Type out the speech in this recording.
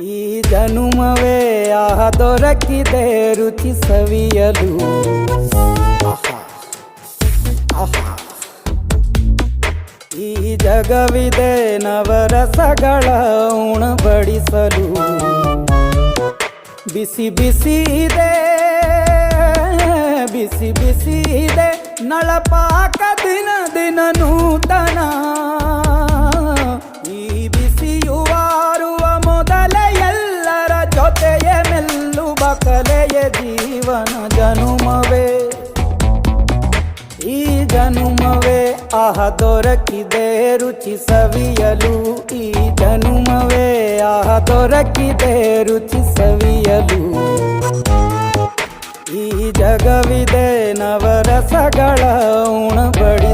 ಈ ಜನುಮವೇ ಆಹ ದೊರಕಿದೆ ರುಚಿ ಸವಿಯಲು. ಆಹಾ ಆಹಾ. ಈ ಜಗವಿದೆ ನವರಸಗಳ ಉಣಬಡಿಸಲು. ಬಿಸಿ ಬಿಸಿ ಇದೆ, ಬಿಸಿ ಬಿಸಿ ಇದೆ ನಳಪಾಕ ದಿನ ದಿನ ನೂತನ. ಈ ಬಿಸಿಯುವಾರುವ ಮೊದಲೇ ಎಲ್ಲರ ಜೊತೆಯ ಮೆಲ್ಲುವ ಕಲೆಯ ಜೀವನ ಜನುಮವೇ. ಈ ಜನುಮವೇ ಆಹ ದೊರಕಿದೆ ರುಚಿ ಸವಿಯಲು. ಈ ಜನುಮವೇ ಆಹ ದೊರಕಿದೆ ರುಚಿ ಸವಿಯಲು. ಈ ಜಗವಿದೆ ನವರಸಗಳ ಉಣಬಡಿ